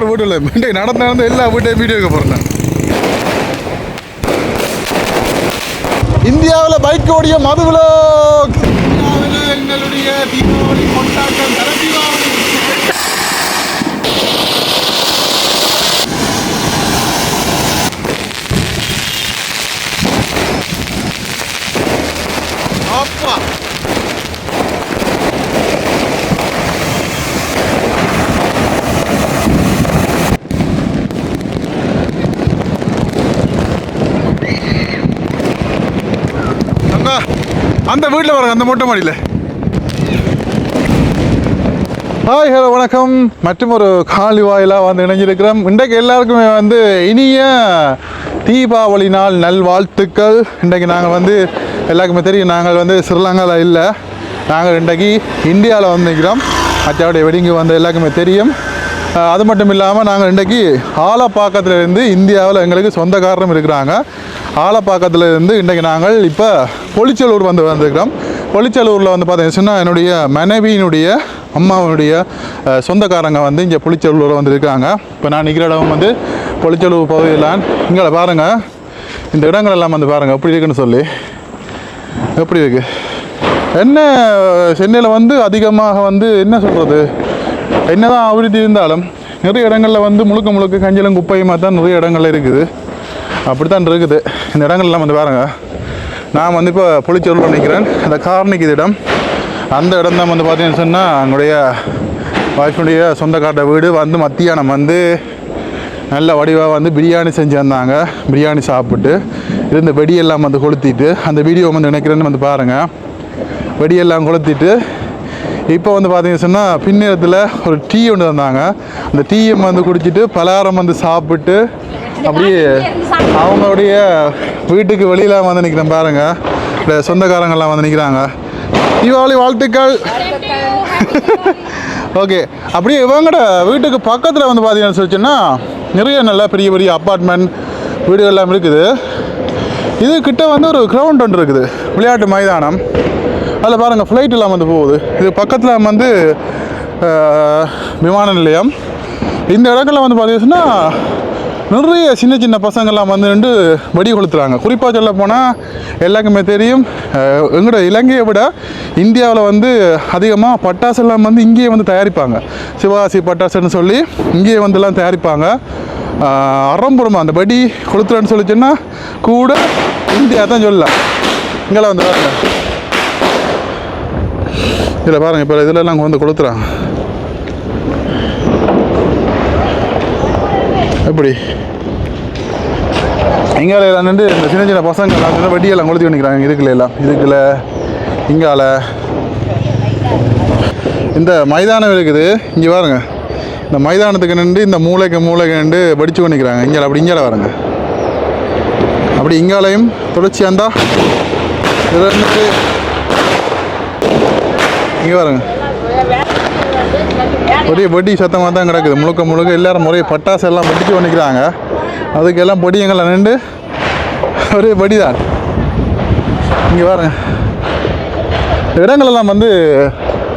ஒரு வீடு இல்லை இன்றைக்கு நடந்து எல்லா வீட்டையும் வீடியோ எடுக்க போகிறேன். இந்தியாவில் பைக் ஓடிய மது விலாக். இந்தியாவில் எங்களுடைய தீபாவளி கொண்டாட்டம் தீபாவளி. அப்பா அந்த வீட்டில் வர அந்த மொட்டை மாடியில். ஹாய் ஹலோ வணக்கம். மற்றும் ஒரு காலி வாயிலாக வந்து இணைஞ்சிருக்கிறோம். இன்றைக்கு எல்லாருக்குமே வந்து இனிய தீபாவளி நாள் நல்வாழ்த்துக்கள். இன்றைக்கு நாங்கள் வந்து எல்லாருக்குமே தெரியும், நாங்கள் வந்து ஸ்ரீலங்காவில் இல்லை, நாங்கள் இன்றைக்கு இந்தியாவில் வந்து நிற்கிறோம். அச்சாவுடைய வெடிங்கு வந்து எல்லாருக்குமே தெரியும். அது மட்டும் இல்லாமல் நாங்கள் இன்றைக்கு ஆலப்பாக்கத்திலேருந்து இந்தியாவில் எங்களுக்கு சொந்தக்காரரும் இருக்கிறாங்க. ஆலப்பாக்கத்திலேருந்து இன்றைக்கு நாங்கள் இப்போ பொலிச்சலூர் வந்துருக்கிறோம். பொலிச்சலூரில் வந்து பார்த்தீங்கன்னா என்னுடைய மனைவியினுடைய அம்மாவுடைய சொந்தக்காரங்க வந்து இங்கே பொலிச்சலூரில் வந்துருக்காங்க. இப்போ நான் நிற்கிற இடம் வந்து பொலிச்சலூர் பகுதியிலான். இங்கே பாருங்கள், இந்த இடங்கள் எல்லாம் வந்து பாருங்கள் எப்படி இருக்குன்னு சொல்லி. எப்படி இருக்குது என்ன சென்னையில் வந்து அதிகமாக வந்து என்ன சொல்கிறது, என்ன தான் அபிவிருத்தி இருந்தாலும் நிறைய இடங்களில் வந்து முழுக்க கஞ்சலும் குப்பையுமாக தான் நிறைய இடங்கள்ல இருக்குது. அப்படி தான் இருக்குது இந்த இடங்கள்லாம் வந்து பாருங்கள். நான் வந்து இப்போ பொலிச்சலூரில் நிற்கிறேன். அந்த காரணிக்கு இடம், அந்த இடம் தான் வந்து பார்த்தீங்கன்னு சொன்னால் எங்களுடைய ஒய்ஃபுடைய சொந்தக்காட்ட வீடு. வந்து மத்தியானம் வந்து நல்ல வடிவாக வந்து பிரியாணி செஞ்சு வந்தாங்க. பிரியாணி சாப்பிட்டு இருந்த வெடியெல்லாம் வந்து கொளுத்திட்டு, அந்த வீடியோ வந்து நினைக்கிறேன்னு வந்து பாருங்கள். வெடியெல்லாம் கொளுத்திட்டு இப்போ வந்து பார்த்தீங்கன்னு சொன்னால் பின்னேரத்தில் ஒரு டீ ஒன்று தந்தாங்க. அந்த டீயை வந்து குடிச்சிட்டு பலகாரம் வந்து சாப்பிட்டு அப்படியே அவங்களுடைய வீட்டுக்கு வெளியில் வந்து நிற்கிறேன் பாருங்கள். சொந்தக்காரங்கள்லாம் வந்து நிற்கிறாங்க. தீபாவளி வாழ்த்துக்கள். ஓகே, அப்படியே இவங்களோட வீட்டுக்கு பக்கத்தில் வந்து பார்த்தீங்கன்னு சொல்லிச்சுன்னா நிறைய நல்ல பெரிய அப்பார்ட்மெண்ட் வீடுகள் எல்லாம் இருக்குது. இது கிட்ட வந்து ஒரு கிரவுண்ட் ஒன்று இருக்குது, விளையாட்டு மைதானம். அதில் பாருங்கள் ஃப்ளைட் எல்லாம் வந்து போகுது. இது பக்கத்தில் வந்து விமான நிலையம். இந்த இடங்களில் வந்து பார்த்தீங்கன்னா நிறைய சின்ன பசங்கள்லாம் வந்து நின்று வெடி கொளுத்துறாங்க. குறிப்பாக சொல்ல போனால் எல்லாருக்குமே தெரியும், எங்களோட இலங்கையை விட இந்தியாவில் வந்து அதிகமாக பட்டாசெல்லாம் வந்து இங்கேயே வந்து தயாரிப்பாங்க. சிவகாசி பட்டாசுன்னு சொல்லி இங்கேயே வந்துலாம் தயாரிப்பாங்க. அறம்புறமா அந்த வெடி கொளுத்துறேன்னு சொல்லிச்சுன்னா கூட இந்தியா தான் சொல்லலாம். இங்கெல்லாம் வந்து பாருங்கள், இதில் பாருங்கள், இப்போ இதிலெல்லாம் வந்து கொளுத்துறாங்க. எப்படி இங்கே நின்று இந்த சின்ன பசங்க எல்லாம் வெடியெல்லாம் கொளுத்தி பண்ணிக்கிறாங்க. இதுக்குள்ள இங்கால இந்த மைதானம் இருக்குது. இங்கே பாருங்க, இந்த மைதானத்துக்கு நின்று இந்த மூளைக்கு நின்று வெடிச்சு பண்ணிக்கிறாங்க. இங்கே அப்படி இங்கே பாருங்க, அப்படி இங்காலையும் தொடர்ச்சி வந்தா இருந்து இங்கே பாருங்க, ஒரே வெடி சத்தமாக தான் கிடக்குது. முழுக்க எல்லாரும் முறைய பட்டாசு எல்லாம் வெடிச்சு பண்ணிக்கிறாங்க. அதுக்கெல்லாம் பொடியங்களை நின்று ஒரே வெடி தான். இங்கே பாருங்க, இடங்களெல்லாம் வந்து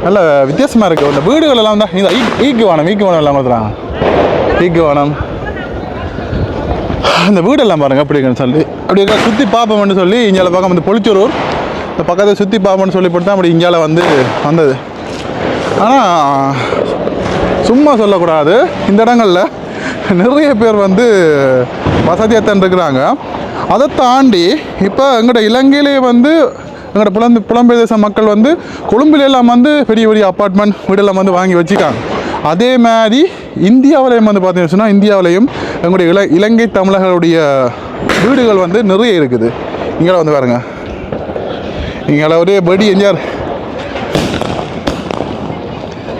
நல்ல வித்தியாசமாக இருக்குது. இந்த வீடுகளெல்லாம் தான் இந்த ஈக்குவானம் எல்லாம் கொடுத்துறாங்க. ஈக்குவானம் இந்த வீடெல்லாம் பாருங்கள் அப்படி இருக்குன்னு சொல்லி அப்படியே சுற்றி பார்ப்போம்னு சொல்லி இங்கே பக்கம் வந்து பொலிச்சலூர் இந்த பக்கத்தை சுற்றி பார்ப்போம்னு சொல்லி போட்டு தான் அப்படி இங்கே வந்து வந்தது. ஆனால் சும்மா சொல்லக்கூடாது, இந்த இடங்களில் நிறைய பேர் வந்து வசதியாகத்தான் இருக்கிறாங்க. அதை தாண்டி இப்போ எங்களோட இலங்கையிலே வந்து எங்களோட புலம்பெயர் தேச மக்கள் வந்து கொழும்புலாம் வந்து பெரிய அப்பார்ட்மெண்ட் வீடெல்லாம் வந்து வாங்கி வச்சுக்காங்க. அதே மாதிரி இந்தியாவிலையும் வந்து பார்த்தீங்கன்னு சொன்னால் இந்தியாவிலையும் எங்களுடைய இலங்கை தமிழர்களுடைய வீடுகள் வந்து நிறைய இருக்குது. இங்கே வந்து பாருங்க, இங்கே ஒரே வெடி எஞ்சார்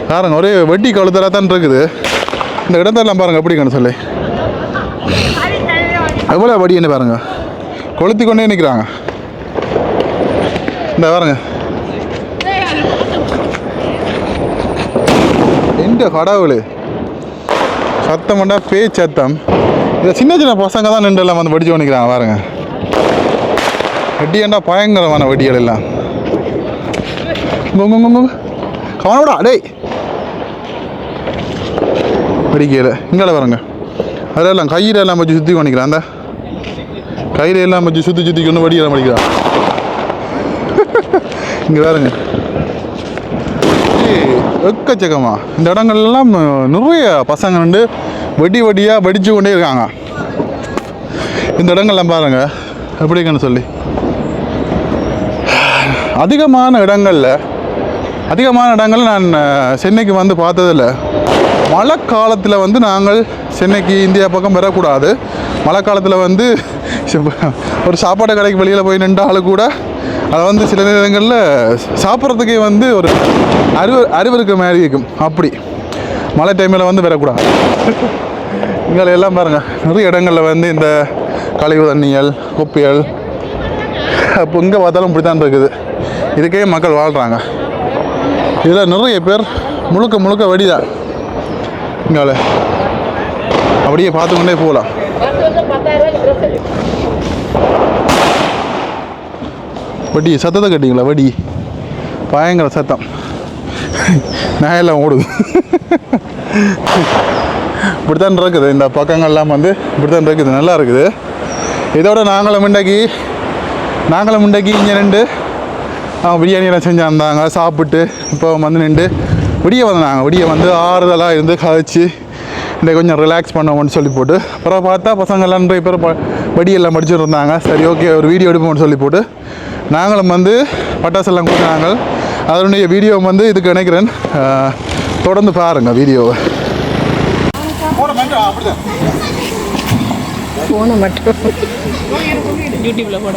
பாருங்க, ஒரே வெட்டி கழுத்தராக தான் இருக்குது. இந்த இடத்தெல்லாம் பாருங்கள் எப்படிங்கன்னு சொல்லி எவ்வளோ வெடி என்ன பாருங்க, கொளுத்தி கொண்டே நிற்கிறாங்க. இந்த பாருங்க, எந்த கடவுள் சத்தம் பண்ணா பேச்சத்தம். இதை சின்ன பசங்க தான் நின்று எல்லாம் வந்து வெடிச்சு பண்ணிக்கிறாங்க பாருங்க. வெடியண்டா பயங்கரமான வெடிகள் எல்லாம். கவனப்படா டேய். வெடிக்கையில் இங்கே பாருங்க அதெல்லாம் கையில் எல்லாம் வச்சு சுற்றி பண்ணிக்கிறான் அந்த கையில் எல்லாம் வச்சு சுற்றி கொண்டு வெடியெல்லாம் படிக்கிறான் இங்கே பாருங்க எக்கச்சக்கமா இந்த இடங்கள்லாம் நிறைய பசங்க வந்து வெடியாக வெடிச்சு கொண்டே இருக்காங்க. இந்த இடங்கள்லாம் பாருங்க எப்படிங்கன்னு சொல்லி அதிகமான இடங்களில் நான் சென்னைக்கு வந்து பார்த்ததில்ல. மழை காலத்தில் வந்து நாங்கள் சென்னைக்கு இந்தியா பக்கம் வரக்கூடாது. மழை காலத்தில் வந்து ஒரு சாப்பாடு கடைக்கு வெளியில் போய் நின்றாலும் கூட அதை வந்து சில நேரங்களில் சாப்பிட்றதுக்கே வந்து ஒரு அறிவிருக்க மாதிரி இருக்கும். அப்படி மழை டைமில் வந்து வரக்கூடாது. இங்கே எல்லாம் பாருங்கள் நிறைய இடங்களில் வந்து இந்த கழிவு தண்ணிகள் குப்பைகள் அப்போ இங்கே பார்த்தாலும் இப்படி தான் இருக்குது. இதுக்கே மக்கள் வாழ்கிறாங்க. இதில் நிறைய பேர் முழுக்க வெடிதான். இங்கால அப்படியே பார்த்துக்கொண்டே போகலாம். வடி சத்தத்தை கேட்டிங்களா? வடி பயங்கர சத்தம். நாயெல்லாம் ஓடுது. இப்படித்தான் இருக்குது. இந்த பக்கங்கள்லாம் வந்து இப்படித்தான் இருக்குது. நல்லா இருக்குது. இதோட நாங்களும் இன்றைக்கி இங்கே நின்று பிரியாணியெல்லாம் செஞ்சாந்தாங்க. சாப்பிட்டு இப்போ வந்து நின்று விடிய வந்து ஆறுதலாக இருந்து கழிச்சு இன்றைக்கி கொஞ்சம் ரிலாக்ஸ் பண்ணோம்னு சொல்லி போட்டு அப்புறம் பார்த்தா பசங்கள்லாம் நிறைய பேர் வடியெல்லாம் படிச்சுட்டு இருந்தாங்க. சரி ஓகே ஒரு வீடியோ எடுப்போம்னு சொல்லி போட்டு நாங்களும் வந்து பட்டாசெல்லாம் கொடுத்தாங்க. அதனுடைய வீடியோ வந்து இதுக்கு நினைக்கிறேன். தொடர்ந்து பாருங்கள் வீடியோவை. ஃபோனை மட்டும் யூடியூப்ல போட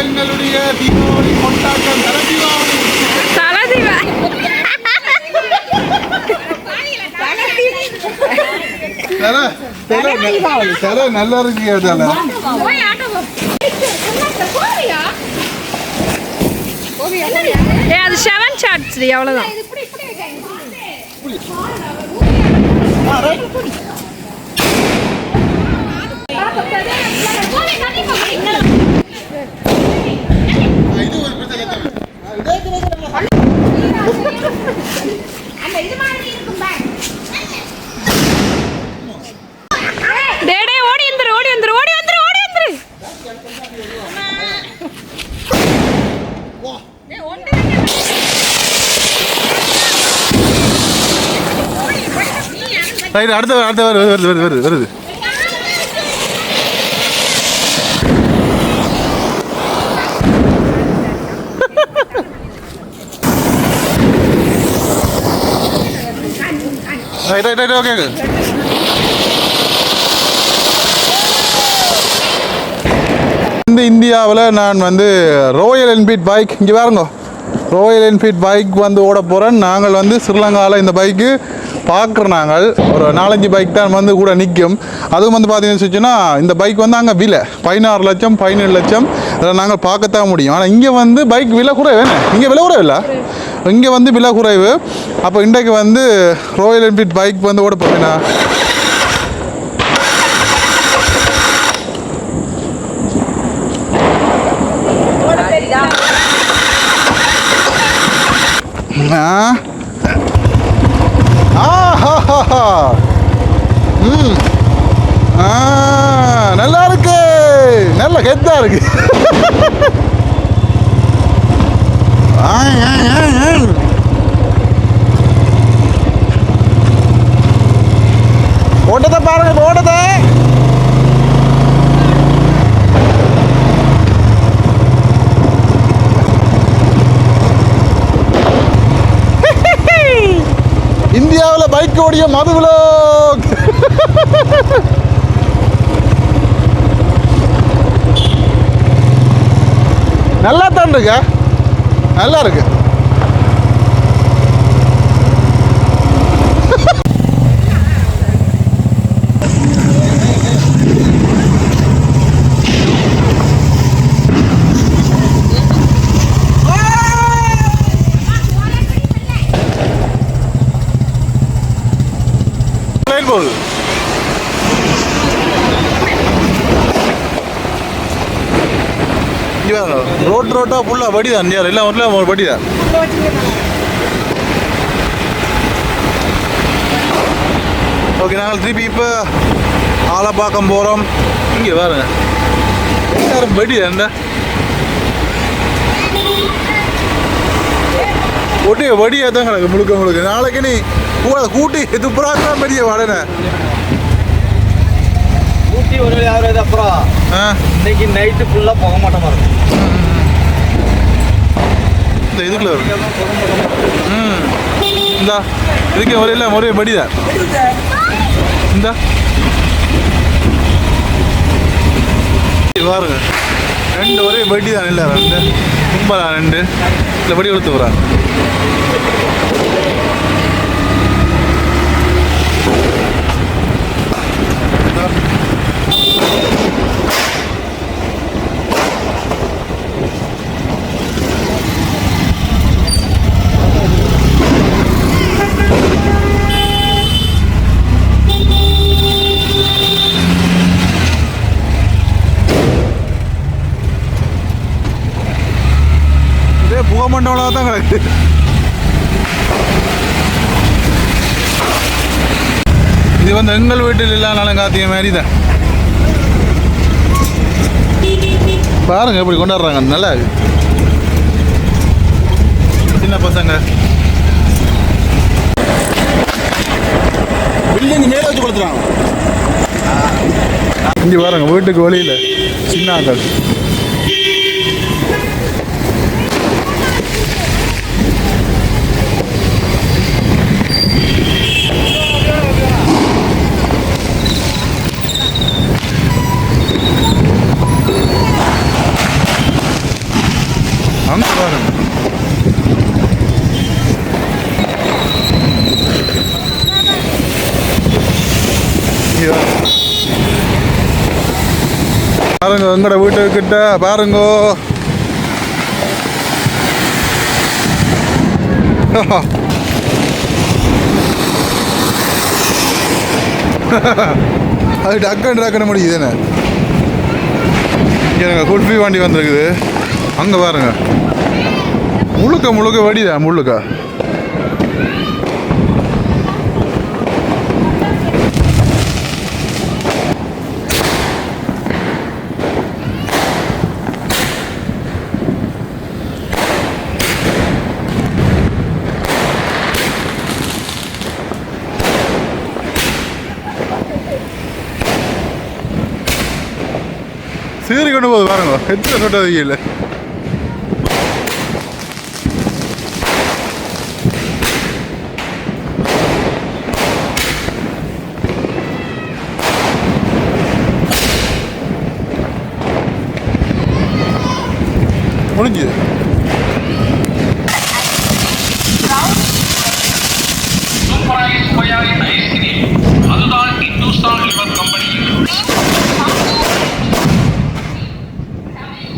எங்களுடைய தீபாவளி கொண்டாட்டம் தலை நல்லா இருக்கு. அது 7 ஷாட்ஸ் அவ்வளவுதான். அடுத்த வருது. ஓகே இந்த இந்தியாவில் நான் வந்து ராயல் என்ஃபீல்ட் பைக் இங்கே பாருங்க. ராயல் என்ஃபீல்ட் பைக் வந்து ஓட போகிறேன். நாங்கள் வந்து ஸ்ரீலங்காவில் இந்த பைக்கு பார்க்குறோம். நாங்கள் ஒரு 4-5 பைக் தான் வந்து கூட நிற்கும். அதுவும் வந்து பார்த்தீங்கன்னு வச்சுன்னா இந்த பைக் வந்து அங்கே விலை 16 லட்சம் 17 லட்சம் அதில் நாங்கள் பார்க்கத்தான் முடியும். ஆனால் இங்கே வந்து பைக் விலை குறைவு. இங்கே விலை குறைவு இல்லை, இங்கே வந்து விலை குறைவு. அப்போ இன்றைக்கு வந்து ராயல் என்ஃபீல்ட் பைக் வந்து ஓட போகிறேன்னா நல்லா இருக்கு, நல்ல கெத்தா இருக்கு. ஓட்டத்தை பாருங்க, ஓட்டத்தை இந்தியாவில் பைக் ஓடிய மது விலோக். நல்லா தான் இருக்கு, நல்லா இருக்கு. போகுது ரோட்டா ஃபுல்லாக வடி தான், எல்லாம் ஊரில் வடி தான். ஓகே, நாங்கள் திருப்பி இப்போ ஆலப்பாக்கம் போகிறோம். இங்கே பாருங்க எல்லாரும் வடி தான், ஒட்டி வடியாக தான் கிடக்கு முழுக்க முழுக்க. நாளைக்கு நீ கூட்டி துப்புறாங்க பெரிய வடனை ஊட்டி ஒரு யாராவது அப்புறம் இன்னைக்கு நைட்டு ஃபுல்லாக போக மாட்டோமா இருக்கும். இந்த இதுக்குள்ள வரும். இந்தா இதுக்கு ஒரே ஒரே படிதான். இந்தா பாருங்க, ரெண்டு ஒரே படி தான். இல்லை ரெண்டு கும்பலா ரெண்டு இல்லை படி கொடுத்து போகிறாங்க. புகமண்டலாக தான் கிடக்கு. இது வந்து எங்கள் வீட்டில் இல்லாத காத்திய மாதிரி தான். பாருங்க எப்படி கொண்டாடுறாங்க, நல்லா சின்ன பசங்க. பில்டிங் மேலே வச்சு கொடுத்துறாங்க. இங்கே பாருங்க வீட்டுக்கு வெளியில் சின்ன ஆக்கள். அங்கே பாருங்க பாருங்க எங்கட வீட்டுக்கிட்ட பாருங்கோ. அது டக்குன்னு முடியுது என்ன. எனக்கு குல்ஃபி வண்டி வந்திருக்குது. அங்கே பாருங்க முழுக்க முழுக்க வடிதான் முழுக்க. சீறி கொண்டு போகுது பாருங்க, எத்தனை சொட்டது இல்லை. முடிஞ்சு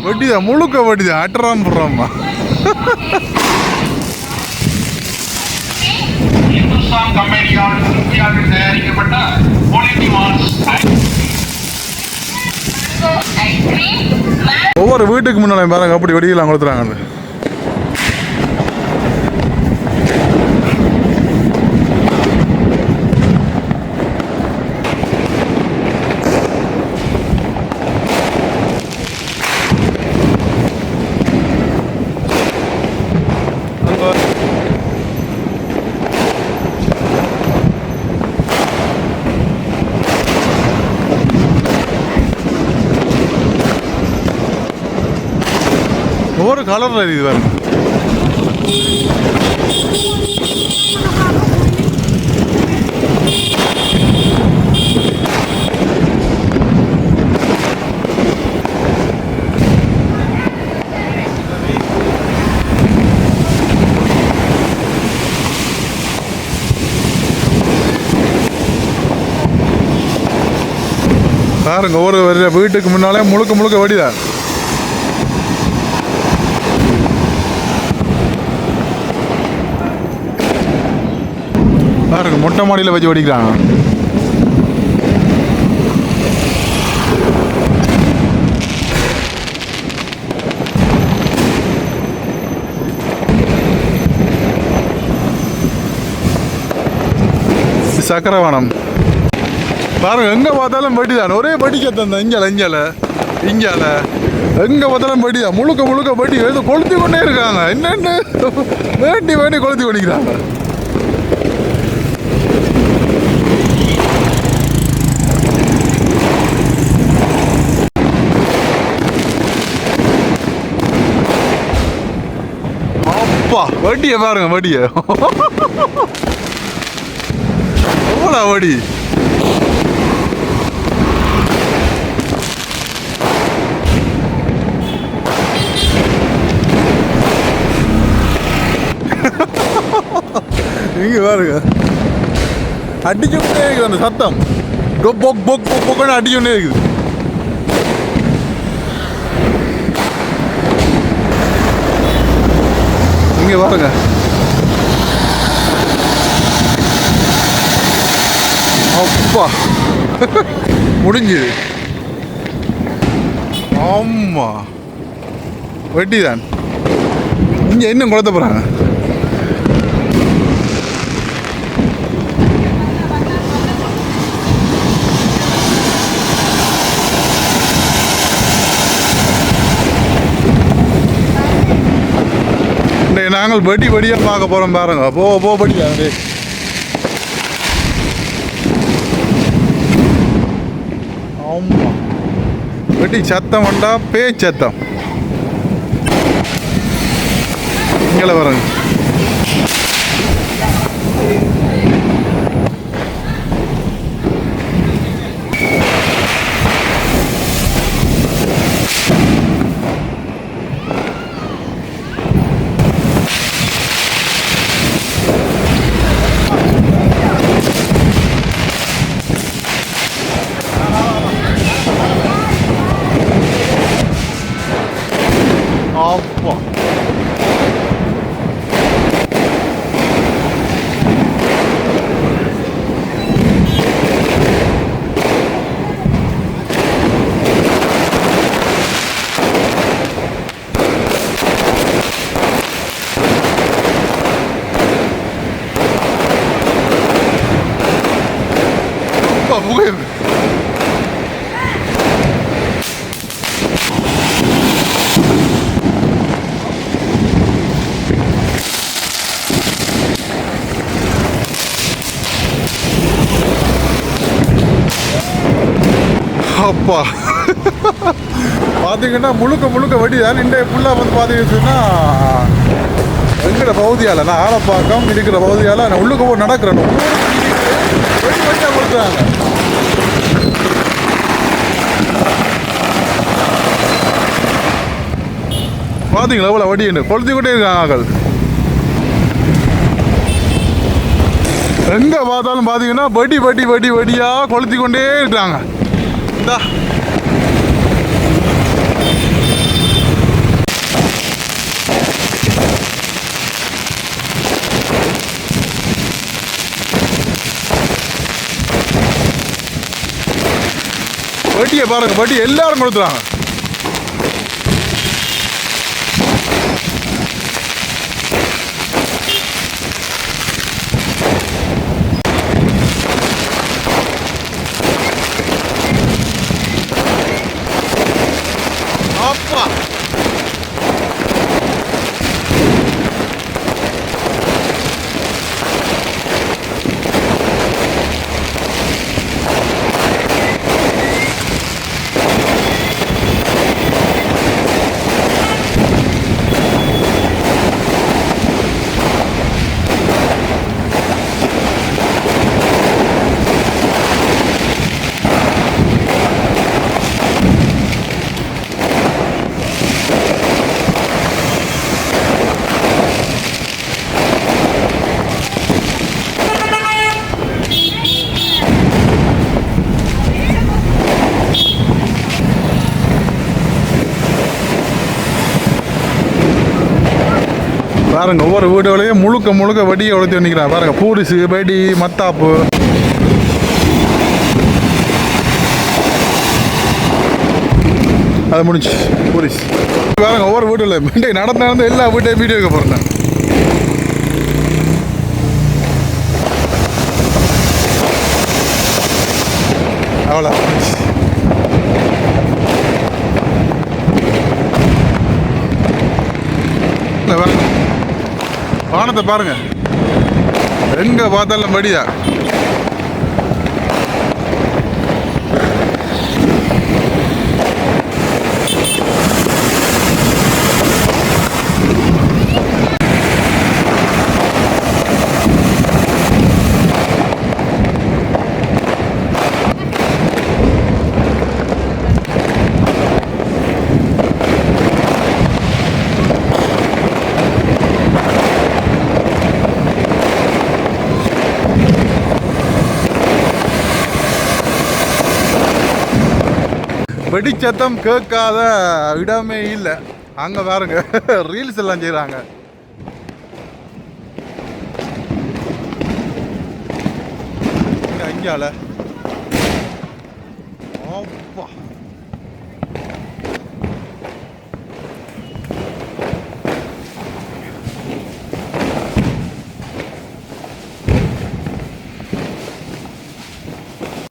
வட்டிதான் முழுக்க வட்டிதான். அட்டராம் போடுறோம்மா. தயாரிக்கப்பட்ட ஒவ்வொரு வீட்டுக்கு முன்னாடி பாருங்க அப்படி வெடியெல்லாம் கொடுத்துறாங்க. ஒவ்வொரு கலரில் இது பாருங்க. பாருங்க ஒவ்வொரு வீட்டுக்கு முன்னாலே முழுக்க முழுக்க வெடிதான். பாருங்க மொட்டை மாடியில் வச்சு வெடிக்கிறாங்க. சக்கரவானம் பாருங்க எங்க பார்த்தாலும் வெடிதான். ஒரே வெடிக்கத்தான் இஞ்சால எங்க பார்த்தாலும் வெடிதான். முழுக்க முழுக்க வெடி ஏதோ கொளுத்தி கொண்டே இருக்காங்க. என்னென்ன வேண்டி கொளுத்தி கொண்டிக்கிறாங்க. அப்பா வட்டியை பாருங்க வட்டியை எவ்வளோ வடி. இங்க பாருங்க அடிச்சுட்டே இருக்குது அந்த சத்தம். பொக் பொக் பொக்குன்னு அடிச்சுட்டே இருக்குது. இங்க பாருங்க அப்பா முடிஞ்சுது. ஆமா வெட்டிதான். இங்க இன்னும் கொளுத்த போறாங்க. நாங்கள் வெடியாக பார்க்க போறோம் பாருங்க. போ படிக்காது. ஆமா வெடி சத்தம் வந்தா பேச்சத்தம். இங்கே வரங்க அப்பா புகை. அப்பா பார்த்தீங்கன்னா முழுக்க முழுக்க வெடிதான். இன்றைய ஃபுல்லாக வந்து பார்த்தீங்கன்னா எங்கிற பகுதியால் நான் ஆலப்பாக்கம் இருக்கிற பகுதியால் நான் உள்ளுக்கு போய் நடக்கிறேன். வெடி வெடியாக கொடுக்குறாங்க. பார்த்தீங்களா எவ்வளோ வெடின்னு கொளுத்திக்கிட்டே இருக்காங்க ஆக்கள். எங்கே பார்த்தாலும் பார்த்தீங்கன்னா வெடியாக கொளுத்தி கொண்டே இருக்காங்க. இந்தா வெட்டியை பாருங்க. வெட்டி எல்லாரும் கொடுத்துறாங்க. அப்பா பாருங்க ஒவ்வொரு வீடுகளையும் முழுக்க முழுக்க வெடியை உழைச்சி நிற்கிறாங்க பாருங்க. பூரிசு, வெடி, மத்தாப்பு. அது முடிஞ்சு பூரிசு பாருங்க ஒவ்வொரு வீடுகளையும் இன்றைக்கு நடந்து எல்லா வீட்டையும் வீடியோ எடுக்க போகிறேன். அவ்வளோ வானத்தை பாருங்க, எங்க பார்த்தாலும் மடியா. வெடிச்சத்தம் கேட்காத இடமே இல்லை. அங்கே பாருங்க ரீல்ஸ் எல்லாம் செய்கிறாங்க. அங்கால அப்பா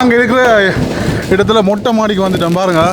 அங்கே இருக்கிற இடத்துல மொட்டை மாடிக்கு வந்துட்டோம் பாருங்க.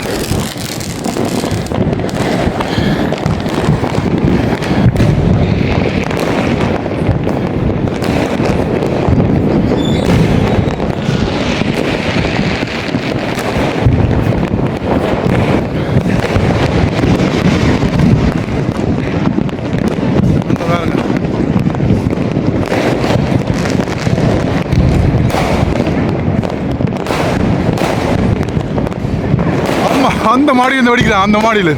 அந்த மாடி வந்து வெடிக்கலாம். அந்த மாடியில்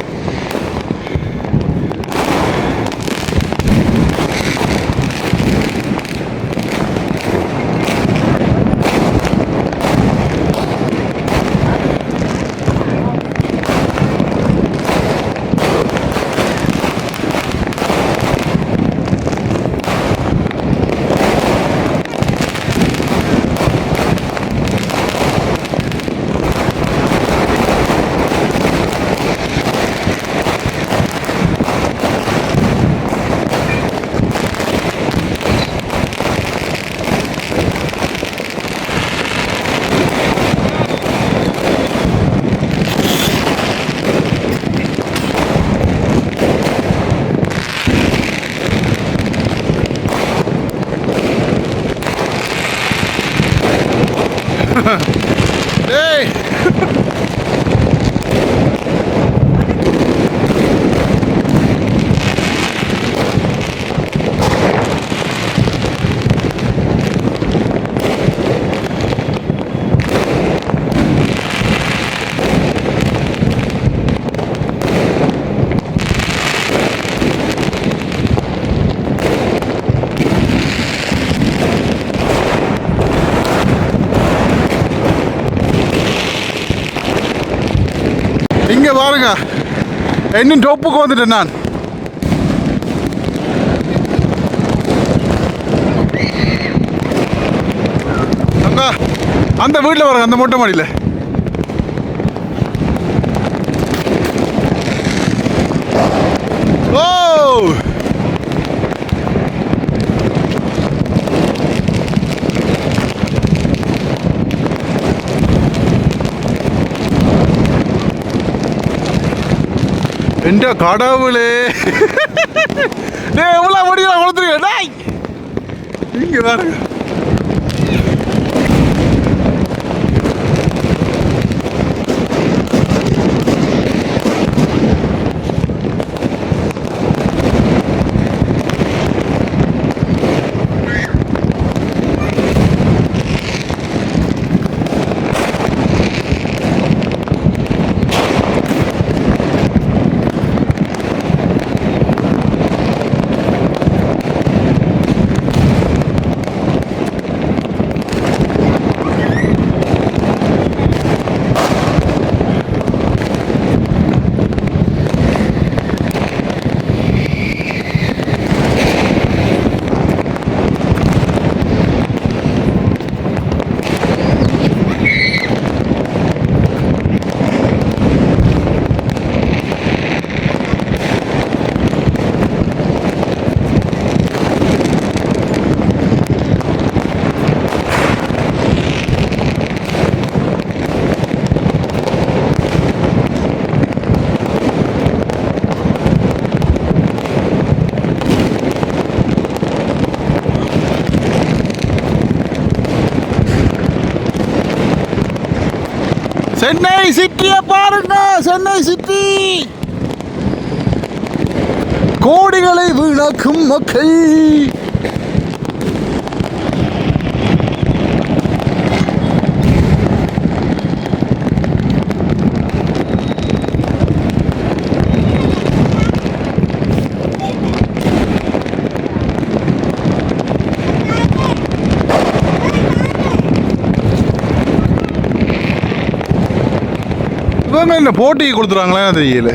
டேய் இங்க பாருங்க, இன்னும் டொப்புக்கு வந்துட்டேன் நான். அந்த வீட்டில் பாருங்க, அந்த மொட்டை மாடியில் ஓ என்ற கடவுளே, எவ்வளோ முடியல கொடுத்துருங்க. இங்க பாருங்க, சென்னை சிட்டியை பாருங்க, சென்னை சிட்டி கோடிகளை வீணாக்கும் மக்கள். இவங்க என்ன போட்டி கொடுத்துருவாங்களே தெரியல.